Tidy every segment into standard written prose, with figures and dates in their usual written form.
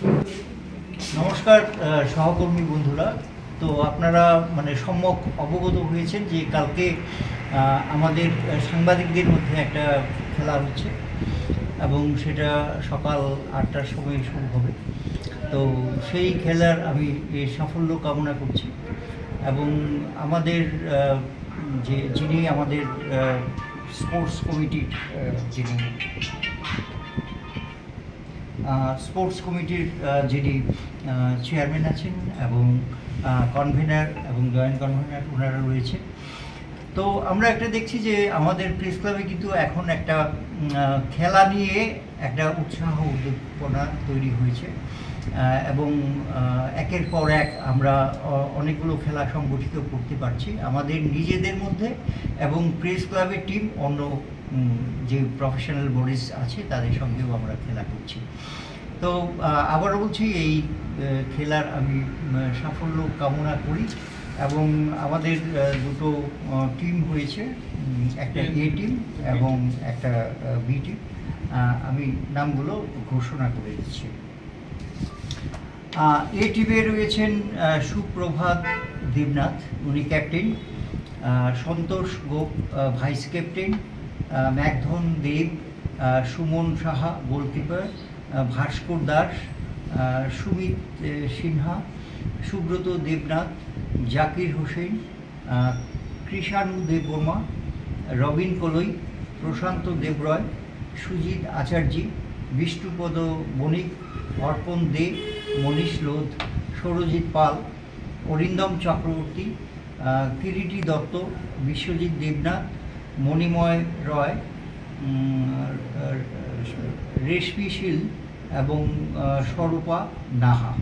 নমস্কার সহকর্মী বন্ধুরা। তো আপনারা সম্যক অবগত হয়েছেন যে কালকে আমাদের সাংবাদিকদের মধ্যে একটা খেলা হচ্ছে এবং সেটা সকাল 8টার সময় শুরু হবে। তো সেই খেলার আমি সাফল্য কামনা করছি এবং আমাদের যিনি আমাদের স্পোর্টস কমিটির যিনি চেয়ারম্যান আছেন এবং কনভেনার এবং জয়েন্ট কনভেনার ওনারা রয়েছে। তো আমরা একটা দেখছি যে আমাদের প্রেস ক্লাবে কিন্তু এখন একটা খেলা নিয়ে একটা উৎসাহ উদ্দীপনা তৈরি হয়েছে এবং একের পর এক আমরা অনেকগুলো খেলা সংগঠিত করতে পারছি আমাদের নিজেদের মধ্যে এবং প্রেস ক্লাবের টিম অন্য যে প্রফেশনাল বডিজ আছে তাদের সঙ্গেও আমরা খেলা করছি। তো আবারও বলছি, এই খেলার আমি সাফল্য কামনা করি এবং আমাদের দুটো টিম হয়েছে, একটা এ টিম এবং একটা বি টিম। আমি নামগুলো ঘোষণা করে দিচ্ছি। এ টিমে রয়েছেন সুপ্রভাত দেবনাথ, উনি ক্যাপ্টেন, সন্তোষ গোপ ভাইস ক্যাপ্টেন, ম্যাকধন দেব, সুমন সাহা গোলকিপার, ভাস্কর দাস, সুমিত সিনহা, সুব্রত দেবনাথ, জাকির হোসেন, কৃষাণু দেববর্মা, রবিন কলই, প্রশান্ত দেবরয়, সুজিত আচার্যী, বিষ্ণুপদ বণিক, অর্পণ দে, মনীষ লোধ, সৌরজিৎ পাল, অরিন্দম চক্রবর্তী, কিরিটি দত্ত, বিশ্বজিৎ দেবনাথ, মণিময় রয়, রেশমি শীল এবং স্বরূপা নাহা।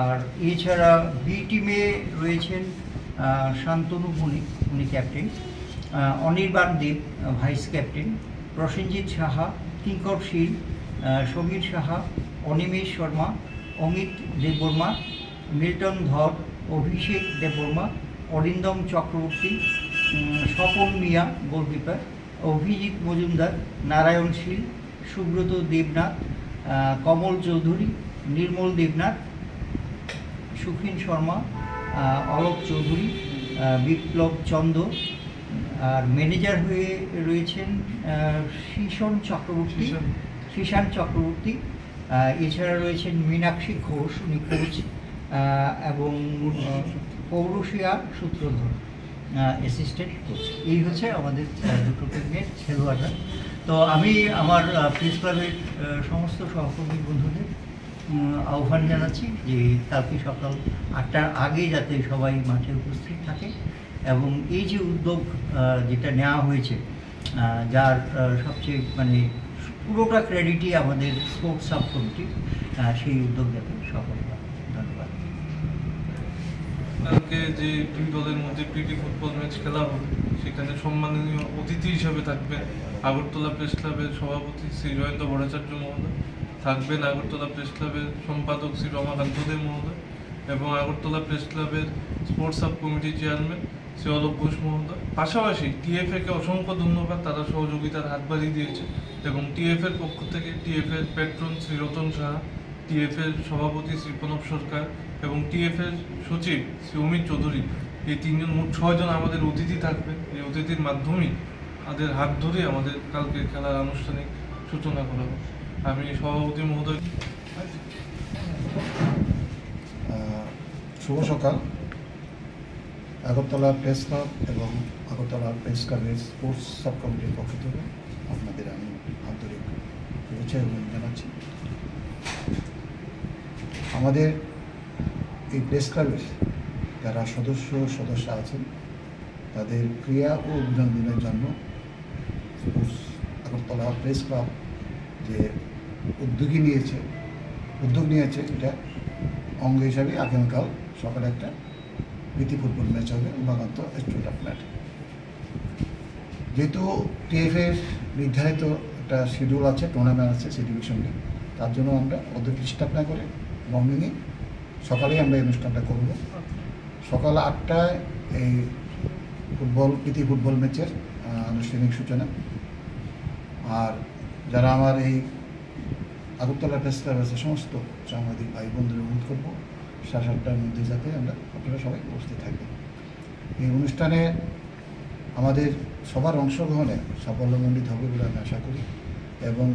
আর এছাড়া বি টিমে রয়েছেন শান্তনু বণিক, উনি ক্যাপ্টেন, অনির্বাণ দেব ভাইস ক্যাপ্টেন, প্রসেনজিৎ সাহা, কিঙ্কর শীল, সমীর সাহা, অনিমেষ শর্মা, অমিত দেববর্মা, মিল্টন ধর, অভিষেক দেববর্মা, অরিন্দম চক্রবর্তী, স্বপন মিয়া গোলকিপার, অভিজিৎ মজুমদার, নারায়ণ শীল, সুব্রত দেবনাথ, কমল চৌধুরী, নির্মল দেবনাথ, সুখিন শর্মা, অলোক চৌধুরী, বিপ্লব চন্দ্র। আর ম্যানেজার হয়ে রয়েছেন শীষান চক্রবর্তী। এছাড়া রয়েছেন মীনাক্ষী ঘোষ, উনি কোচ, এবং পৌরশিয়া সূত্রধর অ্যাসিস্ট্যান্ট কোচ। এই হচ্ছে আমাদের দুটো টিমের খেলোয়াড়রা। তো আমি আমার প্রেস ক্লাবের সমস্ত সহকর্মী বন্ধুদের আহ্বান জানাচ্ছি যে কালকে সকাল 8টার আগে যাতে সবাই মাঠে উপস্থিত থাকে এবং এই যে উদ্যোগ যেটা নেওয়া হয়েছে, যার সবচেয়ে পুরোটা ক্রেডিটই আমাদের স্পোর্টস সাব কমিটি, সেই উদ্যোগ যাতে সফল হয়। ধন্যবাদ। কালকে যে দুই দলের মধ্যে প্রীতি ফুটবল ম্যাচ খেলা হবে, সেখানে সম্মাননীয় অতিথি হিসাবে থাকবেন আগরতলা প্রেস ক্লাবের সভাপতি শ্রী জয়ন্ত ভট্টাচার্য মহোদয়, থাকবেন আগরতলা প্রেস ক্লাবের সম্পাদক শ্রী রমাকান্ত দেব মহোদয় এবং আগরতলা প্রেস ক্লাবের স্পোর্টস সাব কমিটির চেয়ারম্যান শ্রী অলোক ঘোষ মহোদয়। পাশাপাশি টিএফএ-কে অসংখ্য ধন্যবাদ, তারা সহযোগিতার হাত বাড়িয়ে দিয়েছে এবং টিএফএর পক্ষ থেকে টিএফএর প্যাট্রন শ্রী রতন সাহা, টিএফএর সভাপতি শ্রী প্রণব সরকার এবং টিএফএর সচিব শ্রী অমিত চৌধুরী, এই তিনজন মোট 6 জন আমাদের অতিথি থাকবেন। এই অতিথির মাধ্যমেই তাদের হাত ধরে আমাদের কালকে খেলার আনুষ্ঠানিক সূচনা করা হবে। আমি সভাপতি মহোদয়। শুভ সকাল। আগরতলা প্রেস ক্লাব এবং আগরতলা প্রেস ক্লাবের স্পোর্টস সাব কমিটির পক্ষ থেকে আপনাদের আমি আন্তরিক শুভেচ্ছা এবং জানাচ্ছি। আমাদের এই প্রেস ক্লাবের যারা সদস্য আছেন তাদের ক্রিয়া ও অভিনন্দনের জন্য আগরতলা প্রেস ক্লাব যে উদ্যোগ নিয়েছে এটা অঙ্গ হিসাবে আগামীকাল সকালে একটা প্রীতি ফুটবল ম্যাচ হবে উমাকান্ত স্টুডেন্ট মাঠে। যেহেতু টিএফএর নির্ধারিত একটা শিডিউল আছে, টুর্নামেন্ট আছে সি ডিভিশনে, তার জন্য আমরা ওদের ডিস্টার্ব না করে মর্নিংয়ে সকালেই আমরা এই অনুষ্ঠানটা করব। সকাল 8টায় এই প্রীতি ফুটবল ম্যাচের আনুষ্ঠানিক সূচনা। আর যারা আমার এই আগরতলা প্রেস ক্লাব আছে সমস্ত সাংবাদিক ভাই বন্ধুদের অনুরোধ করবো 7:30টার মধ্যে যাতে আপনারা সবাই উপস্থিত থাকবেন। এই অনুষ্ঠানে আমাদের সবার অংশগ্রহণে সাফল্যমণ্ডিত হবে বলে আমি আশা করি এবং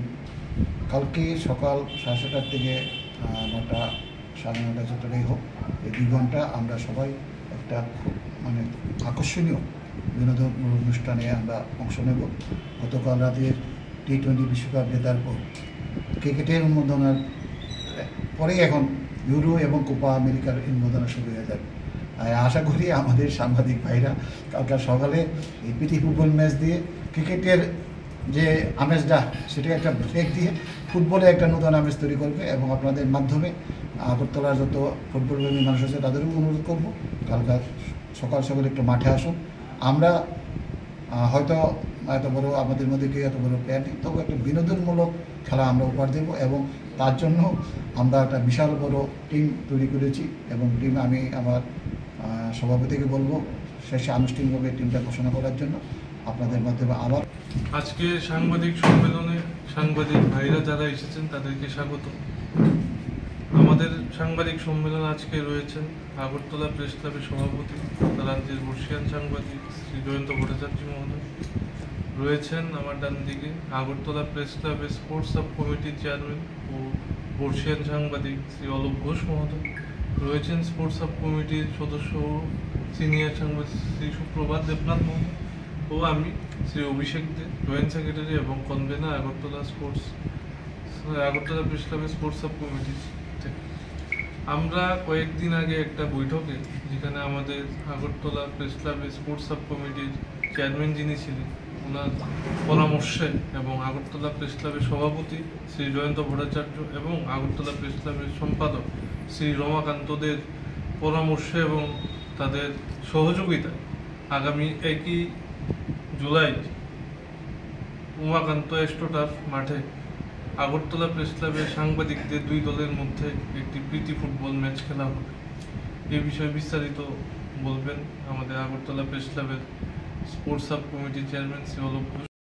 কালকে সকাল 7:30 থেকে 9টা 9:30 যতটাই হোক এই 2 ঘন্টা আমরা সবাই একটা খুব আকর্ষণীয় বিনোদনমূলক অনুষ্ঠানে আমরা অংশ নেব। গতকাল রাতের T20 বিশ্বকাপ জেতার পর ক্রিকেটের উন্মোদনার পরেই এখন ইউরো এবং কোপা আমেরিকার উন্মোদনা শুরু হয়ে যাবে। আশা করি আমাদের সাংবাদিক ভাইরা কালকে সকালে এই প্রীতি ফুটবল ম্যাচ দিয়ে ক্রিকেটের যে আমেজটা সেটা একটা ব্রেক দিয়ে ফুটবলে একটা নতুন আমেজ তৈরি করবে এবং আপনাদের মাধ্যমে আগরতলার যত ফুটবলপ্রেমী মানুষ আছে তাদেরও অনুরোধ করবো কালকে সকাল সকালে একটু মাঠে আসুন। আমরা হয়তো এত বড় আমাদের মধ্যে কেউ এত বড় প্ল্যান নেই, তবে একটা বিনোদনমূলক খেলা আমরা উপহার দেব এবং তার জন্য আমরা একটা বিশাল বড় টিম তৈরি করেছি এবং টিম আমি আমার সভাপতিকে বলবো শেষে আনুষ্ঠানিকভাবে টিমটা ঘোষণা করার জন্য আপনাদের মাধ্যমে আবার। আজকে সাংবাদিক সম্মেলনে সাংবাদিক ভাইরা যারা এসেছেন তাদেরকে স্বাগত। আমাদের সাংবাদিক সম্মেলন আজকে রয়েছেন আগরতলা প্রেস ক্লাবের সভাপতি রাজ্যের বর্ষিয়ান সাংবাদিক শ্রী জয়ন্ত ভট্টাচার্য মহোদয়, রয়েছেন আমার ডান দিকে আগরতলা প্রেস ক্লাবের স্পোর্টস সাব কমিটির চেয়ারম্যান ও বর্ষিয়ান সাংবাদিক শ্রী অলোক ঘোষ মহোদয়, রয়েছেন স্পোর্টস সাব কমিটির সদস্য ও সিনিয়র সাংবাদিক শ্রী সুপ্রভাত দেবনাথ মহোদয় ও আমি শ্রী অভিষেক দে, জয়েন্ট সেক্রেটারি এবং কনভেনার আগরতলা প্রেস ক্লাবের স্পোর্টস সাব কমিটি থেকে। আমরা কয়েকদিন আগে একটা বৈঠকে, যেখানে আমাদের আগরতলা প্রেস ক্লাবের স্পোর্টস সাব কমিটির চেয়ারম্যান যিনি ছিলেন ওনার পরামর্শে এবং আগরতলা প্রেস ক্লাবের সভাপতি শ্রী জয়ন্ত ভট্টাচার্য এবং আগরতলা প্রেস ক্লাবের সম্পাদক শ্রী রমাকান্তদের পরামর্শে এবং তাদের সহযোগিতায় আগামী 1 জুলাই উমাকান্ত এস্টোটাফ মাঠে আগরতলা প্রেস ক্লাবের সাংবাদিকদের 2 দলের মধ্যে একটি প্রীতি ফুটবল ম্যাচ খেলা হবে। এ বিষয়ে বিস্তারিত বলবেন আমাদের আগরতলা প্রেস ক্লাবের স্পোর্টস সাব কমিটির চেয়ারম্যান শ্রী অলোক ঘোষ।